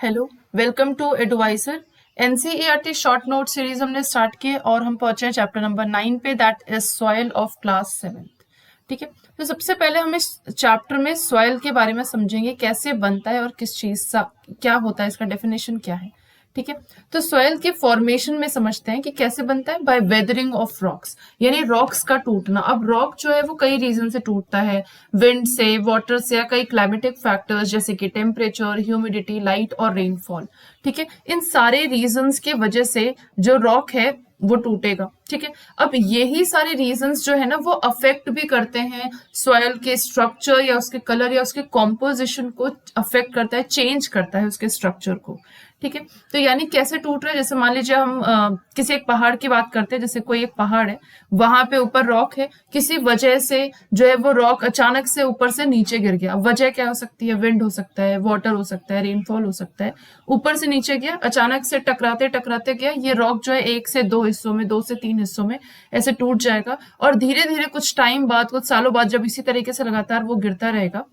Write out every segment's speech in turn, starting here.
Hello, welcome to advisor. NCERT short note series हमने start किए और हम पहुंचे हैं चैप्टर नंबर 9 पे, that is soil of class 7। ठीक है, तो सबसे पहले हम इस चैप्टर में सॉइल के बारे में समझेंगे, कैसे बनता है और किस चीज का क्या होता है, इसका डेफिनेशन क्या है। ठीक है, तो सॉइल के फॉर्मेशन में समझते हैं कि कैसे बनता है, बाय वेदरिंग ऑफ रॉक्स, यानी रॉक्स का टूटना। अब रॉक जो है वो कई रीजन से टूटता है, विंड से, वाटर से, या कई क्लाइमेटिक फैक्टर्स जैसे कि टेम्परेचर, ह्यूमिडिटी, लाइट और रेनफॉल। ठीक है, इन सारे रीजंस के वजह से जो रॉक है वो टूटेगा। ठीक है, अब यही सारे रीजंस जो है ना वो अफेक्ट भी करते हैं सॉइल के स्ट्रक्चर या उसके कलर या उसके कॉम्पोजिशन को अफेक्ट करता है, चेंज करता है उसके स्ट्रक्चर को। ठीक है, तो यानी कैसे टूट रहा है, जैसे मान लीजिए हम किसी एक पहाड़ की बात करते हैं, जैसे कोई एक पहाड़ है, वहां पे ऊपर रॉक है, किसी वजह से जो है वो रॉक अचानक से ऊपर से नीचे गिर गया। वजह क्या हो सकती है, विंड हो सकता है, वाटर हो सकता है, रेनफॉल हो सकता है। ऊपर से नीचे गया, अचानक से टकराते टकराते गया, ये रॉक जो है एक से दो हिस्सों में, 2 से 3 हिस्सों में ऐसे टूट जाएगा। और धीरे धीरे कुछ टाइम बाद, कुछ सालों बाद, जब इसी तरीके से लगातार वो गिरता रहेगा,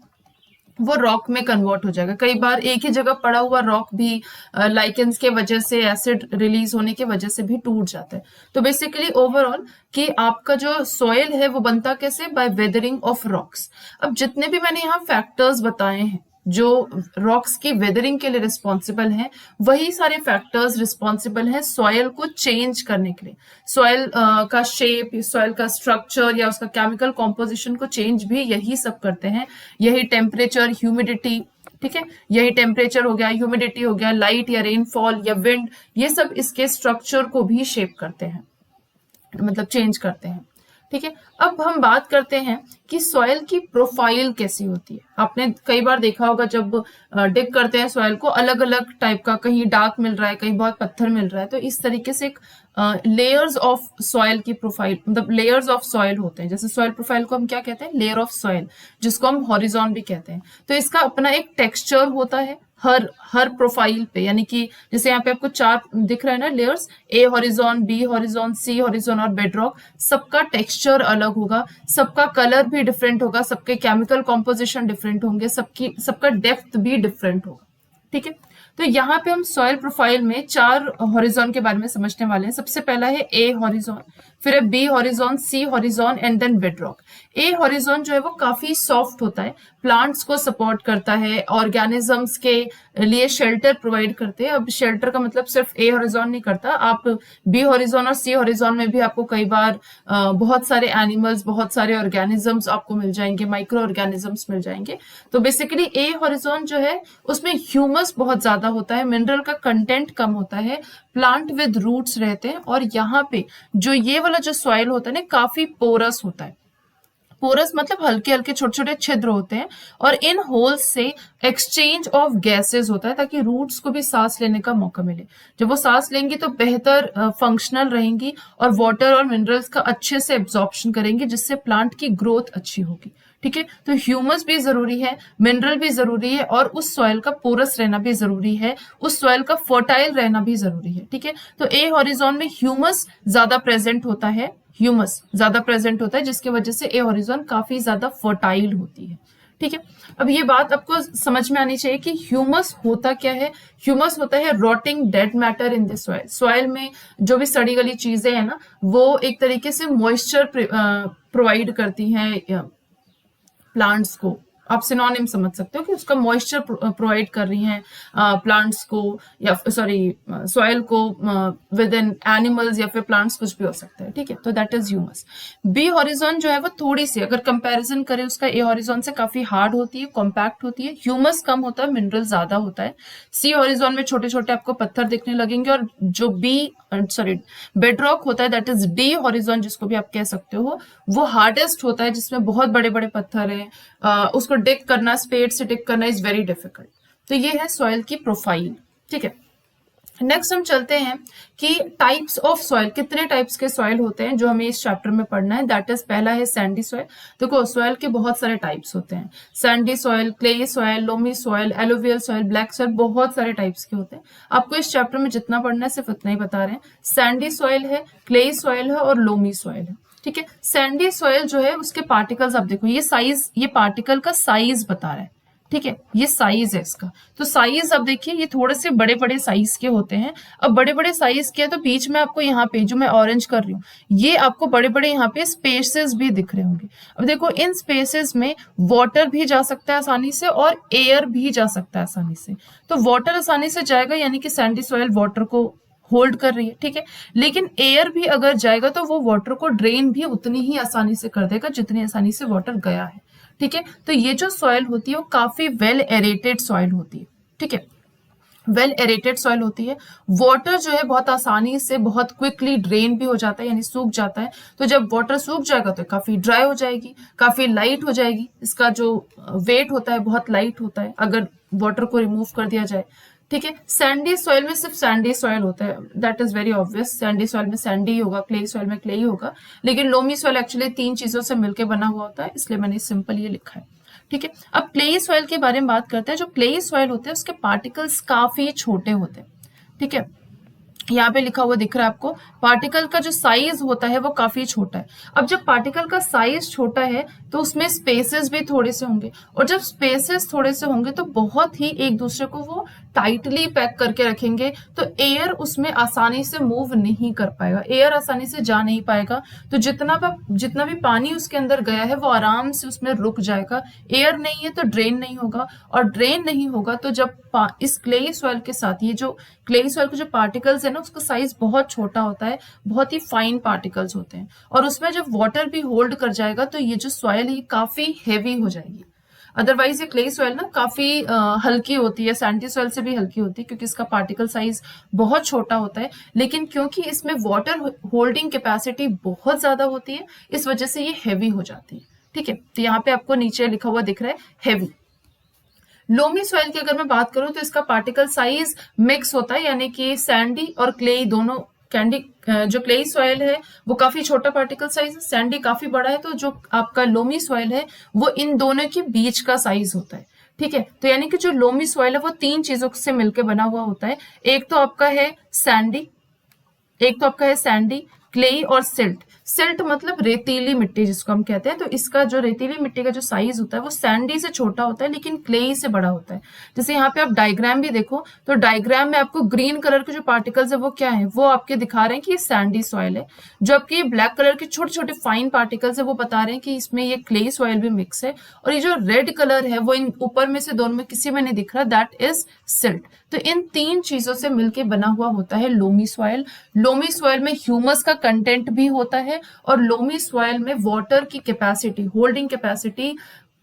वो रॉक में कन्वर्ट हो जाएगा। कई बार एक ही जगह पड़ा हुआ रॉक भी लाइकेंस के वजह से, एसिड रिलीज होने की वजह से भी टूट जाता है। तो बेसिकली ओवरऑल कि आपका जो सॉइल है वो बनता कैसे, बाय वेदरिंग ऑफ रॉक्स। अब जितने भी मैंने यहाँ फैक्टर्स बताए हैं जो रॉक्स की वेदरिंग के लिए रिस्पॉन्सिबल हैं, वही सारे फैक्टर्स रिस्पॉन्सिबल हैं सॉयल को चेंज करने के लिए। सॉयल का शेप, सॉयल का स्ट्रक्चर या उसका केमिकल कॉम्पोजिशन को चेंज भी यही सब करते हैं। यही टेम्परेचर, ह्यूमिडिटी, ठीक है, यही टेम्परेचर हो गया, ह्यूमिडिटी हो गया, लाइट या रेनफॉल या विंड, ये सब इसके स्ट्रक्चर को भी शेप करते हैं, मतलब चेंज करते हैं। ठीक है, अब हम बात करते हैं कि सॉइल की प्रोफाइल कैसी होती है। आपने कई बार देखा होगा जब डिग करते हैं सॉइल को, अलग अलग टाइप का, कहीं डार्क मिल रहा है, कहीं बहुत पत्थर मिल रहा है, तो इस तरीके से एक लेयर्स ऑफ सॉइल की प्रोफाइल, मतलब लेयर्स ऑफ सॉइल होते हैं। जैसे सॉइल प्रोफाइल को हम क्या कहते हैं, लेयर ऑफ सॉइल, जिसको हम हॉरिजॉन भी कहते हैं। तो इसका अपना एक टेक्सचर होता है हर प्रोफाइल पे, यानी कि जैसे यहाँ पे आपको 4 दिख रहा है ना लेयर्स, ए horizon, B horizon, C horizon और बेडरॉक। सबका टेक्सचर अलग होगा, सबका कलर भी डिफरेंट होगा, सबके केमिकल कॉम्पोजिशन डिफरेंट होंगे, सबका डेप्थ भी डिफरेंट होगा। ठीक है, तो यहाँ पे हम सॉइल प्रोफाइल में 4 हॉरिजॉन के बारे में समझने वाले हैं। सबसे पहला है ए हॉरिजॉन, फिर है B horizon, C horizon and then bedrock. A horizon जो है वो काफी सॉफ्ट होता है, प्लांट्स को सपोर्ट करता है, ऑर्गेनिजम्स के लिए शेल्टर प्रोवाइड करते हैं। अब शेल्टर का मतलब सिर्फ ए हॉरिजॉन नहीं करता, आप बी हॉरिजॉन और सी हॉरिजॉन में भी आपको कई बार बहुत सारे एनिमल्स, बहुत सारे ऑर्गेनिजम्स आपको मिल जाएंगे, माइक्रो ऑर्गेनिजम्स मिल जाएंगे। तो बेसिकली ए हॉरिजॉन जो है उसमें ह्यूमस बहुत ज्यादा होता है, मिनरल का कंटेंट कम होता है, प्लांट विद रूट्स रहते हैं, और यहाँ पे जो ये वाला जो सॉइल होता है ना काफी पोरस होता है। पोरस मतलब हल्के हल्के छोटे छोटे छिद्र होते हैं, और इन होल्स से एक्सचेंज ऑफ गैसेस होता है ताकि रूट्स को भी सांस लेने का मौका मिले। जब वो सांस लेंगी तो बेहतर फंक्शनल रहेंगी और वाटर और मिनरल्स का अच्छे से एब्जॉर्प्शन करेंगे, जिससे प्लांट की ग्रोथ अच्छी होगी। ठीक है, तो ह्यूमस भी जरूरी है, मिनरल भी जरूरी है, और उस सॉइल का पोरस रहना भी जरूरी है, उस सॉइल का फर्टाइल रहना भी जरूरी है। ठीक है, तो ए हॉरिजॉन में ह्यूमस ज्यादा प्रेजेंट होता है, जिसकी वजह से ए हॉरिजॉन काफी ज्यादा फर्टाइल होती है। ठीक है, अब ये बात आपको समझ में आनी चाहिए कि ह्यूमस होता क्या है। ह्यूमस होता है rotting dead matter in the soil. Soil में जो भी सड़ी गली चीजें हैं ना, वो एक तरीके से मॉइस्चर प्रोवाइड करती हैं प्लांट्स को। आप सिनोनिम समझ सकते हो कि उसका मॉइस्चर प्रोवाइड कर रही हैं प्लांट्स को, या सॉरी सॉइल को, विद इन एनिमल्स या फिर प्लांट्स, कुछ भी हो सकता है। ठीक है, तो that is humus. B horizon जो है वो थोड़ी सी, अगर कंपैरिजन करें उसका ए हॉरिजॉन से, काफी हार्ड होती है, कॉम्पैक्ट होती है, ह्यूमस कम होता है, मिनरल ज्यादा होता है। सी हॉरिजॉन में छोटे छोटे आपको पत्थर दिखने लगेंगे, और जो बेडरॉक होता है, दैट इज डी हॉरिजॉन जिसको भी आप कह सकते हो, वो हार्डेस्ट होता है, जिसमें बहुत बड़े बड़े पत्थर हैं, उसको डिग करना, स्पेड से डिग करना इज वेरी डिफिकल्ट। तो ये है सॉइल की प्रोफाइल। ठीक है, नेक्स्ट हम चलते हैं कि टाइप्स ऑफ सॉइल, कितने टाइप्स के सॉइल होते हैं जो हमें इस चैप्टर में पढ़ना है। दैट इज पहला है सैंडी सॉइल। देखो सॉइल के बहुत सारे टाइप्स होते हैं, Sandy soil, clay soil, loamy soil, alluvial soil, black soil, बहुत सारे टाइप्स के होते हैं। आपको इस चैप्टर में जितना पढ़ना है सिर्फ उतना ही बता रहे हैं। सैंडी सॉइल है, क्ले सॉइल है और लोमी सॉइल है। ठीक है, सैंडी सॉइल जो है उसके पार्टिकल्स आप देखो, ये साइज, ये पार्टिकल का साइज बता रहा है। ठीक है, ये साइज है इसका। तो साइज अब देखिए ये थोड़े से बड़े बड़े साइज के होते हैं। अब बड़े बड़े साइज के, तो बीच में आपको यहाँ पे जो मैं ऑरेंज कर रही हूँ, ये आपको बड़े बड़े यहाँ पे स्पेसेस भी दिख रहे होंगे। अब देखो इन स्पेसेस में वाटर भी जा सकता है आसानी से और एयर भी जा सकता है आसानी से। तो वाटर आसानी से जाएगा, यानी कि सैंडी सॉइल वाटर को होल्ड कर रही है, ठीक है। लेकिन एयर भी अगर जाएगा तो वो वाटर को ड्रेन भी उतनी ही आसानी से कर देगा जितनी आसानी से वाटर गया है, ठीक है। तो ये जो सॉइल होती है वो काफी वेल एरेटेड सॉइल होती है, ठीक है, वेल एरेटेड सॉइल होती है। वाटर जो है बहुत आसानी से बहुत क्विकली ड्रेन भी हो जाता है, यानी सूख जाता है। तो जब वाटर सूख जाएगा तो काफी ड्राई हो जाएगी, काफी लाइट हो जाएगी। इसका जो वेट होता है बहुत लाइट होता है अगर वाटर को रिमूव कर दिया जाए, ठीक है। सैंडी सॉइल में सिर्फ सैंडी सॉइल होता है, that is very obvious. Sandy soil में सैंडी ही होगा, क्ले सॉइल में क्ले ही होगा। लेकिन लोमी सॉइल एक्चुअली 3 चीजों से मिलकर बना हुआ होता है, इसलिए मैंने सिंपल ये लिखा है, ठीक है। अब क्लेई सॉइल के बारे में बात करते हैं। जो क्लेई सॉइल होते हैं उसके पार्टिकल्स काफी छोटे होते हैं, ठीक है। यहाँ पे लिखा हुआ दिख रहा है आपको, पार्टिकल का जो साइज होता है वो काफी छोटा है। अब जब पार्टिकल का साइज छोटा है तो उसमें स्पेसेस भी थोड़े से होंगे, और जब स्पेसेस थोड़े से होंगे तो बहुत ही एक दूसरे को वो टाइटली पैक करके रखेंगे, तो एयर उसमें आसानी से मूव नहीं कर पाएगा, एयर आसानी से जा नहीं पाएगा। तो जितना भी पानी उसके अंदर गया है वो आराम से उसमें रुक जाएगा। एयर नहीं है तो ड्रेन नहीं होगा, और ड्रेन नहीं होगा तो जब इस क्लेई सॉइल के साथ ये जो क्लेई सॉइल के जो पार्टिकल्स है ना उसका साइज बहुत छोटा होता है, बहुत ही फाइन पार्टिकल्स होते हैं, और उसमें जब वाटर भी होल्ड कर जाएगा तो ये जो सॉइल है काफी हेवी हो जाएगी। अदरवाइज ये क्ले सॉइल ना काफी हल्की होती है, सैंडी सॉइल से भी हल्की होती है, क्योंकि इसका पार्टिकल साइज बहुत छोटा होता है। लेकिन क्योंकि इसमें वाटर होल्डिंग कैपेसिटी बहुत ज्यादा होती है, इस वजह से ये हेवी हो जाती है, ठीक है। तो यहाँ पे आपको नीचे लिखा हुआ दिख रहा है हेवी। लोमी सॉइल की अगर मैं बात करूं तो इसका पार्टिकल साइज मिक्स होता है, यानी कि सैंडी और क्ले दोनों। जो क्लेई सॉइल है वो काफी छोटा पार्टिकल साइज है, सैंडी काफी बड़ा है, तो जो आपका लोमी सॉइल है वो इन दोनों के बीच का साइज होता है, ठीक है। तो यानी कि जो लोमी सॉइल है वो 3 चीजों से मिलकर बना हुआ होता है। एक तो आपका है सैंडी, क्लेई और सिल्ट। सिल्ट मतलब रेतीली मिट्टी जिसको हम कहते हैं। तो इसका जो रेतीली मिट्टी का जो साइज होता है वो सैंडी से छोटा होता है लेकिन क्लेई से बड़ा होता है। जैसे यहाँ पे आप डायग्राम भी देखो तो डायग्राम में आपको ग्रीन कलर के जो पार्टिकल्स है वो क्या है, वो आपके दिखा रहे हैं कि ये सैंडी सॉइल है। जो आपके ब्लैक कलर के छोटे छोटे फाइन पार्टिकल्स है वो बता रहे हैं कि इसमें ये क्लेई सॉइल भी मिक्स है। और ये जो रेड कलर है वो इन ऊपर में से दोनों में किसी में नहीं दिख रहा, दैट इज सिल्ट। तो इन 3 चीजों से मिलके बना हुआ होता है लोमी सॉइल। लोमी सॉइल में ह्यूमस का कंटेंट भी होता है, और लोमी सॉइल में वाटर की कैपेसिटी, होल्डिंग कैपेसिटी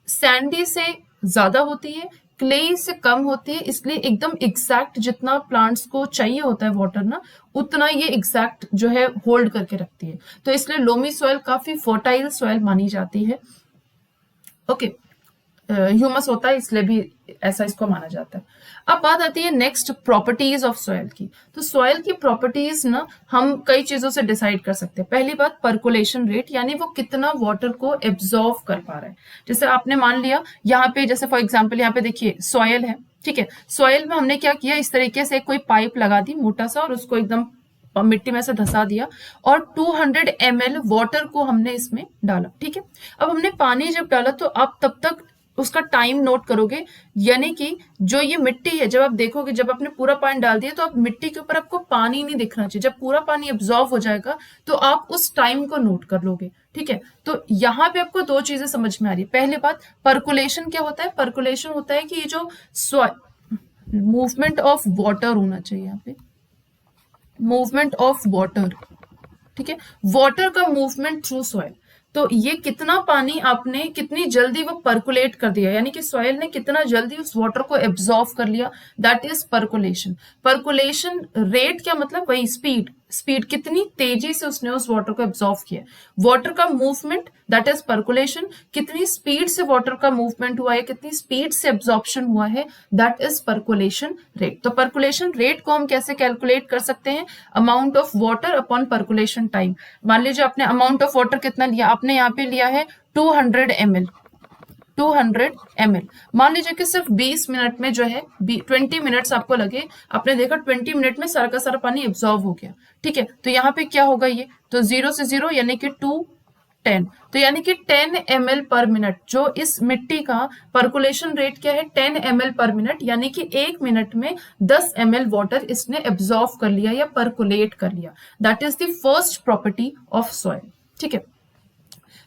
सैंडी से ज्यादा होती है, क्ले से कम होती है। इसलिए एकदम एग्जैक्ट जितना प्लांट्स को चाहिए होता है वाटर ना, उतना ये एग्जैक्ट जो है होल्ड करके रखती है। तो इसलिए लोमी सॉइल काफी फर्टाइल सॉइल मानी जाती है। ओके, ह्यूमस होता है इसलिए भी ऐसा इसको माना जाता है। अब बात आती है नेक्स्ट प्रॉपर्टीज ऑफ सॉइल की। तो सॉइल की प्रॉपर्टीज ना हम कई चीजों से डिसाइड कर सकते हैं। पहली बात पर्कुलेशन रेट, यानी वो कितना वाटर को एब्जॉर्व कर पा रहा है। जैसे आपने मान लिया यहाँ पे, जैसे फॉर एग्जाम्पल यहाँ पे देखिए सॉइल है, ठीक है। सॉइल में हमने क्या किया, इस तरीके से कोई पाइप लगा दी मोटा सा और उसको एकदम मिट्टी में से धसा दिया और 200 ml वाटर को हमने इसमें डाला, ठीक है। अब हमने पानी जब डाला तो आप तब तक उसका टाइम नोट करोगे, यानी कि जो ये मिट्टी है जब आप देखोगे, जब आपने पूरा पानी डाल दिया तो आप मिट्टी के ऊपर आपको पानी नहीं दिखना चाहिए। जब पूरा पानी एब्जॉर्व हो जाएगा तो आप उस टाइम को नोट कर लोगे, ठीक है। तो यहाँ पे आपको 2 चीजें समझ में आ रही है। पहली बात, पर्कुलेशन क्या होता है। पर्कुलेशन होता है कि ये जो मूवमेंट ऑफ वाटर होना चाहिए, यहाँ पे मूवमेंट ऑफ वाटर, ठीक है, वाटर का मूवमेंट थ्रू सॉइल। तो ये कितना पानी आपने कितनी जल्दी वो पर्कुलेट कर दिया, यानी कि सॉइल ने कितना जल्दी उस वाटर को एब्जॉर्व कर लिया, that is percolation. Percolation rate क्या मतलब, वही स्पीड कितनी तेजी से उसने उस वाटर को एब्जॉर्व किया। वाटर का मूवमेंट दैट इज पर्कुलेशन, कितनी स्पीड से वाटर का मूवमेंट हुआ है, कितनी स्पीड से एब्जॉर्प्शन हुआ है, दैट इज पर्कुलेशन रेट। तो पर्कुलेशन रेट को हम कैसे कैलकुलेट कर सकते हैं, amount of water upon percolation time. मान लीजिए आपने अमाउंट ऑफ वाटर कितना लिया, आपने यहाँ पे लिया है 200 ml, 200 ml। मान लीजिए कि सिर्फ 20 मिनट में जो है 20 मिनट्स आपको लगे, आपने देखा 20 मिनट में सारा का सारा पानी एब्जॉर्व हो गया, ठीक है। तो यहाँ पे क्या होगा, ये तो 0 से 0 यानी कि 2 10, तो यानी कि 10 ml पर मिनट, जो इस मिट्टी का पर्कुलेशन रेट क्या है 10 ml पर मिनट, यानी कि 1 मिनट में 10 ml वाटर इसने एब्जॉर्व कर लिया या पर्कुलेट कर लिया। That is the first property of soil. ठीक है,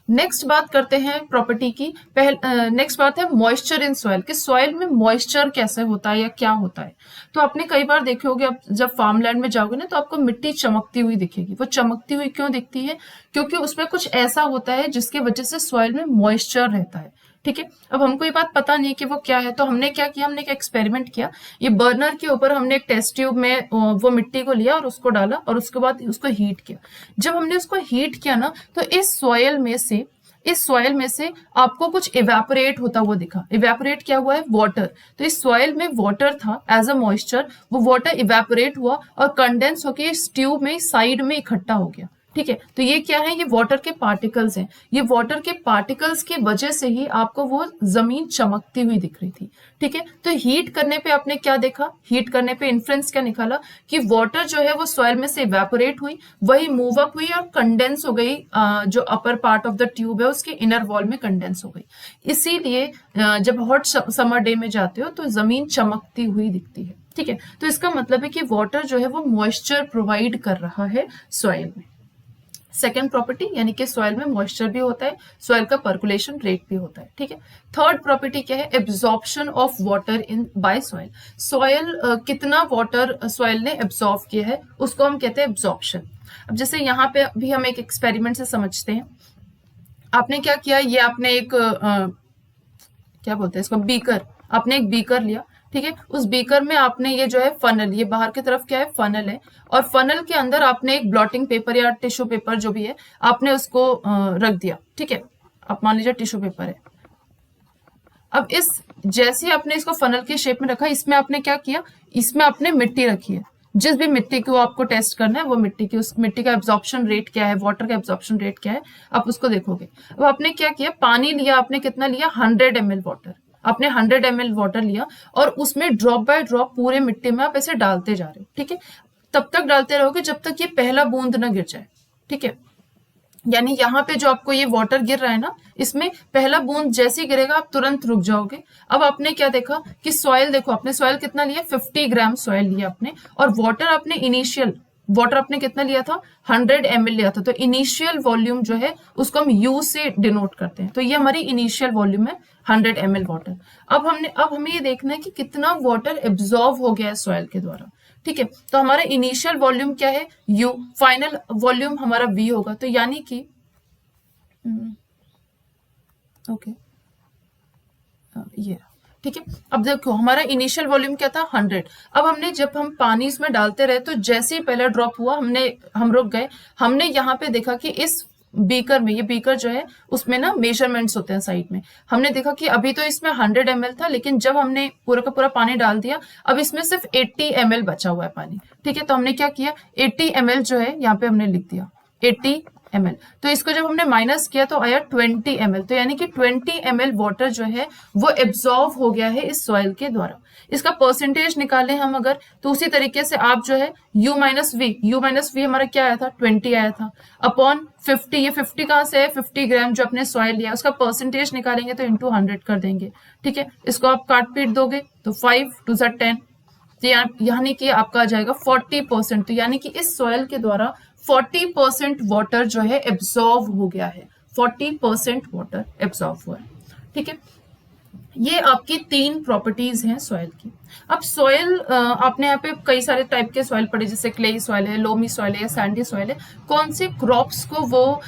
नेक्स्ट बात करते हैं प्रॉपर्टी की। नेक्स्ट बात है मॉइस्चर इन सॉइल, कि सॉइल में मॉइस्चर कैसे होता है या क्या होता है। तो आपने कई बार देखे होंगे, आप जब फार्मलैंड में जाओगे ना तो आपको मिट्टी चमकती हुई दिखेगी। वो चमकती हुई क्यों दिखती है? क्योंकि उसमें कुछ ऐसा होता है जिसकी वजह से सॉइल में मॉइस्चर रहता है। ठीक है, अब हमको ये बात पता नहीं कि वो क्या है, तो हमने क्या किया, हमने एक एक्सपेरिमेंट किया। ये बर्नर के ऊपर हमने एक टेस्ट ट्यूब में वो मिट्टी को लिया और उसको डाला और उसके बाद उसको हीट किया। जब हमने उसको हीट किया ना, तो इस सॉइल में से आपको कुछ इवेपोरेट होता हुआ दिखा। इवेपोरेट क्या हुआ है? वाटर। तो इस सॉइल में वाटर था एज अ मॉइस्चर, वो वाटर इवेपोरेट हुआ और कंडेंस होकर इस ट्यूब में साइड में इकट्ठा हो गया। ठीक है, तो ये क्या है? ये वाटर के पार्टिकल्स हैं। ये वाटर के पार्टिकल्स की वजह से ही आपको वो जमीन चमकती हुई दिख रही थी। ठीक है, तो हीट करने पे आपने क्या देखा? हीट करने पे इन्फ्रेंस क्या निकाला कि वाटर जो है वो सॉइल में से इवेपोरेट हुई, वही मूव अप हुई और कंडेंस हो गई, जो upper part of the tube है उसके इनर वॉल में कंडेंस हो गई। इसीलिए जब हॉट समर डे में जाते हो तो जमीन चमकती हुई दिखती है। ठीक है, तो इसका मतलब है कि वाटर जो है वो मॉइस्चर प्रोवाइड कर रहा है सॉइल में। सेकेंड प्रॉपर्टी, यानी कि सॉइल में मॉइस्चर भी होता है, सॉइल का पर्कुलेशन रेट भी होता है। ठीक है, थर्ड प्रॉपर्टी क्या है? Absorption of water in by soil. Soil कितना वाटर सॉइल ने एब्जॉर्व किया है उसको हम कहते हैं एब्जॉर्प्शन। अब जैसे यहाँ पे भी हम एक एक्सपेरिमेंट से समझते हैं। आपने क्या किया, ये आपने एक क्या बोलते हैं इसको, बीकर, आपने एक बीकर लिया। ठीक है, उस बीकर में आपने ये जो है फनल, ये बाहर की तरफ क्या है? फनल है, और फनल के अंदर आपने एक ब्लॉटिंग पेपर या टिश्यू पेपर जो भी है आपने उसको रख दिया। ठीक है, आप मान लीजिए टिश्यू पेपर है। अब इस जैसे ही आपने इसको फनल के शेप में रखा, इसमें आपने क्या किया? इसमें आपने मिट्टी रखी है। जिस भी मिट्टी को आपको टेस्ट करना है वो मिट्टी की, उस मिट्टी का एब्जॉर्प्शन रेट क्या है, वाटर का एब्जॉर्प्शन रेट क्या है, आप उसको देखोगे। अब आपने क्या किया? पानी लिया, आपने कितना लिया? 100 ml वाटर। आपने 100 ml वाटर लिया और उसमें ड्रॉप बाय ड्रॉप पूरे मिट्टी में आप ऐसे डालते जा रहे हो। ठीक है, तब तक डालते रहोगे जब तक ये पहला बूंद ना गिर जाए। ठीक है, यानी यहाँ पे जो आपको ये वाटर गिर रहा है ना, इसमें पहला बूंद जैसे ही गिरेगा आप तुरंत रुक जाओगे। अब आपने क्या देखा कि सॉइल, देखो आपने सॉइल कितना लिया? 50 ग्राम सॉइल लिया आपने, और वाटर आपने इनिशियल वाटर आपने कितना लिया था? 100 ml लिया था। तो इनिशियल वॉल्यूम जो है उसको हम यू से डिनोट करते हैं। तो ये हमारी इनिशियल वॉल्यूम है 100 ml वाटर। अब हमें ये देखना है कि कितना वाटर एब्जॉर्व हो गया है सॉइल के द्वारा। ठीक है, तो हमारा इनिशियल वॉल्यूम क्या है? यू। फाइनल वॉल्यूम हमारा वी होगा। तो यानी कि ओके ये, ठीक है। अब देखो हमारा इनिशियल वॉल्यूम क्या था? 100। अब हमने जब हम पानी इसमें डालते रहे तो जैसे ही पहला ड्रॉप हुआ हम रुक गए। हमने यहाँ पे देखा कि इस बीकर में, ये बीकर जो है उसमें ना मेजरमेंट्स होते हैं साइड में। हमने देखा कि अभी तो इसमें 100 ml था, लेकिन जब हमने पूरा का पूरा पानी डाल दिया अब इसमें सिर्फ 80 ml बचा हुआ है पानी। ठीक है, तो हमने क्या किया? 80 ml जो है यहाँ पे हमने लिख दिया 80 ml। तो इसको जब हमने माइनस किया तो आया 20 ml। तो यानी कि 20 ml वाटर जो है वो एब्जॉर्व हो गया है इस सॉइल के द्वारा। इसका परसेंटेज निकालें हम अगर, तो उसी तरीके से आप जो है u माइनस वी हमारा क्या आया था? 20 आया था, अपॉन 50। ये 50 कहाँ से है? 50 ग्राम जो अपने सॉइल लिया उसका परसेंटेज निकालेंगे तो इंटू 100 कर देंगे। ठीक है, इसको आप काट पीट दोगे तो 5 2 10, तो यानी कि आपका आ जाएगा 40%। तो यानी कि इस सॉइल के द्वारा 40% वाटर जो है एब्जॉर्व हो गया है। 40% वाटर एब्जॉर्व हुआ है। ठीक है, ये आपकी 3 प्रॉपर्टीज हैं सॉइल की। अब सॉइल, आपने यहाँ पे कई सारे टाइप के सॉइल पढ़े, जैसे क्लेई सॉइल है, लोमी सॉइल है, सैंडी सॉइल है। कौन से क्रॉप्स को वो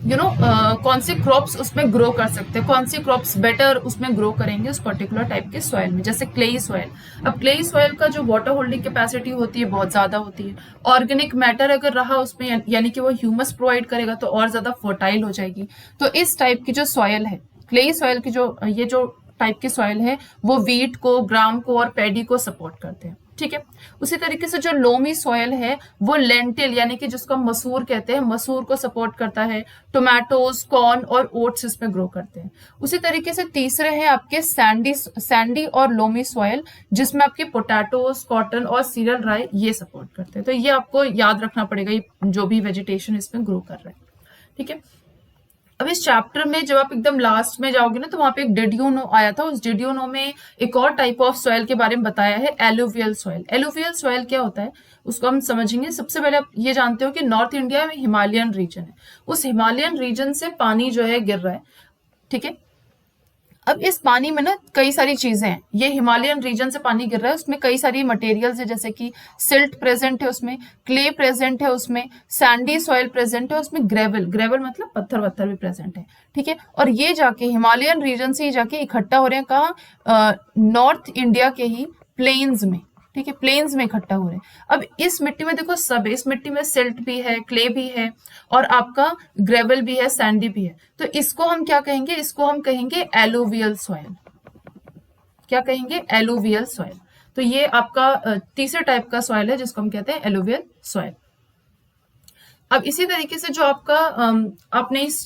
कौन से क्रॉप्स उसमें ग्रो कर सकते हैं, कौन से क्रॉप्स बेटर उसमें ग्रो करेंगे उस पर्टिकुलर टाइप के सॉइल में। जैसे क्लेई सॉइल, अब क्लेई सॉइल का जो वाटर होल्डिंग कैपेसिटी होती है बहुत ज्यादा होती है। ऑर्गेनिक मैटर अगर रहा उसमें, यानी कि वो ह्यूमस प्रोवाइड करेगा तो और ज्यादा फर्टाइल हो जाएगी। तो इस टाइप की जो सॉइल है, क्लेई सॉइल की ये जो टाइप की सॉइल है वो वीट को, ग्राम को और पैडी को सपोर्ट करते हैं। ठीक है, उसी तरीके से जो लोमी सॉइल है वो लेंटिल, यानी कि जिसको मसूर कहते हैं, मसूर को सपोर्ट करता है। टोमेटोज, कॉर्न और ओट्स इसमें ग्रो करते हैं। उसी तरीके से तीसरे हैं आपके सैंडी और लोमी सॉइल, जिसमें आपके पोटैटोज, कॉटन और सीरियल राई ये सपोर्ट करते हैं। तो ये आपको याद रखना पड़ेगा, ये जो भी वेजिटेशन इसमें ग्रो कर रहे हैं। ठीक है। अब इस चैप्टर में जब आप एकदम लास्ट में जाओगे ना, तो वहां पे एक डिड्यूनो आया था, उस डिड्यूनो में एक और टाइप ऑफ सॉइल के बारे में बताया है, एलुवियल सॉइल। एलुवियल सॉइल क्या होता है उसको हम समझेंगे। सबसे पहले आप ये जानते हो कि नॉर्थ इंडिया में हिमालयन रीजन है, उस हिमालयन रीजन से पानी जो है गिर रहा है, ठीक है। अब इस पानी में ना कई सारी चीजें हैं, ये हिमालयन रीजन से पानी गिर रहा है, उसमें कई सारी मटेरियल्स है, जैसे कि सिल्ट प्रेजेंट है उसमें, क्ले प्रेजेंट है उसमें, सैंडी सॉइल प्रेजेंट है उसमें, ग्रेवल, ग्रेवल मतलब पत्थर वत्थर भी प्रेजेंट है, ठीक है। और ये जाके हिमालयन रीजन से ही जाके इकट्ठा हो रहे हैं कहाँ, नॉर्थ इंडिया के ही प्लेन्स में, ठीक है, प्लेन्स में इकट्ठा हो रहे हैं। अब इस मिट्टी में देखो सब है, इस मिट्टी में सिल्ट भी है, क्ले भी है, और आपका ग्रेवल भी है, सैंडी भी है। तो इसको हम क्या कहेंगे, इसको हम कहेंगे एलुवियल सॉइल। क्या कहेंगे, एलुवियल सॉइल। तो ये आपका तीसरे टाइप का सॉइल है जिसको हम कहते हैं एलुवियल सॉइल। अब इसी तरीके से जो आपका आपने इस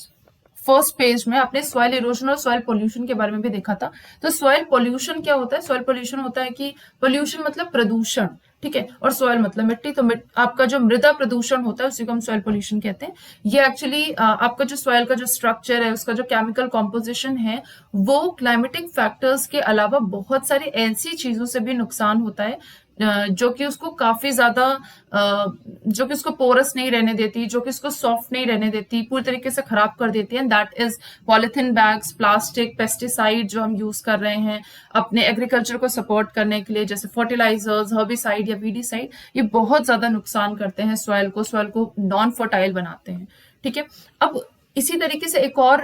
फर्स्ट पेज में आपने सॉइल इरोजन और सॉइल पोल्यूशन के बारे में भी देखा था। तो सॉइल पोल्यूशन क्या होता है, सॉइल पोल्यूशन होता है कि पोल्यूशन मतलब प्रदूषण, ठीक है, और सॉइल मतलब मिट्टी। तो आपका जो मृदा प्रदूषण होता है उसी को हम सॉइल पोल्यूशन कहते हैं। ये एक्चुअली आपका जो सॉइल का जो स्ट्रक्चर है, उसका जो केमिकल कॉम्पोजिशन है, वो क्लाइमेटिक फैक्टर्स के अलावा बहुत सारी ऐसी चीजों से भी नुकसान होता है जो कि उसको काफी ज्यादा जो कि उसको पोरस नहीं रहने देती, जो कि उसको सॉफ्ट नहीं रहने देती, पूरी तरीके से खराब कर देती है। That is polythene bags, plastic, pesticide जो हम यूज कर रहे हैं अपने एग्रीकल्चर को सपोर्ट करने के लिए, जैसे फर्टिलाइजर्स, हर्बिसाइड या वीडीसाइड, ये बहुत ज्यादा नुकसान करते हैं सॉइल को नॉन फर्टाइल बनाते हैं, ठीक है। अब इसी तरीके से एक और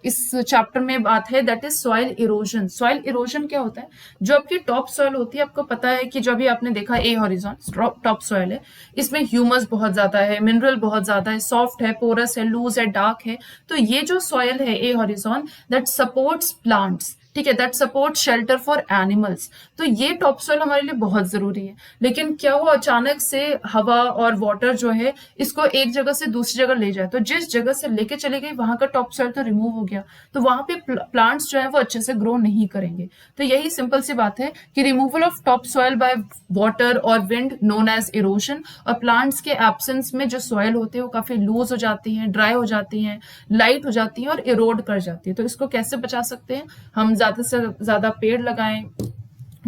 इस चैप्टर में बात है, that is soil erosion. Soil erosion क्या होता है, जो आपकी टॉप सॉइल होती है, आपको पता है कि जो अभी आपने देखा ए हॉरिजॉन टॉप सॉइल है, इसमें ह्यूमस बहुत ज्यादा है, मिनरल बहुत ज्यादा है, सॉफ्ट है, पोरस है, लूज है, डार्क है। तो ये जो सॉइल है ए हॉरिजॉन, दैट सपोर्ट्स प्लांट्स, ठीक है, that support shelter for animals. तो ये टॉप सॉइल हमारे लिए बहुत जरूरी है। लेकिन क्या हो, अचानक से हवा और वाटर जो है इसको एक जगह से दूसरी जगह ले जाए, तो जिस जगह से लेके चले गए वहां का टॉप सॉइल तो रिमूव हो गया, तो वहां पे प्लांट्स जो है वो अच्छे से ग्रो नहीं करेंगे। तो यही सिंपल सी बात है कि removal of top soil by water और विंड नोन एज इरोजन। और प्लांट्स के एब्सेंस में जो सॉइल होती है वो काफी लूज हो जाती है, ड्राई हो जाती है, लाइट हो जाती है और इरोड कर जाती है। तो इसको कैसे बचा सकते हैं, हम ज्यादा से ज्यादा पेड़ लगाएं,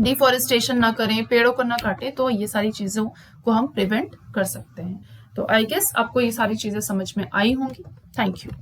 डिफॉरेस्टेशन ना करें, पेड़ों को ना काटें, तो ये सारी चीजों को हम प्रिवेंट कर सकते हैं। तो आई गेस आपको ये सारी चीजें समझ में आई होंगी। Thank you.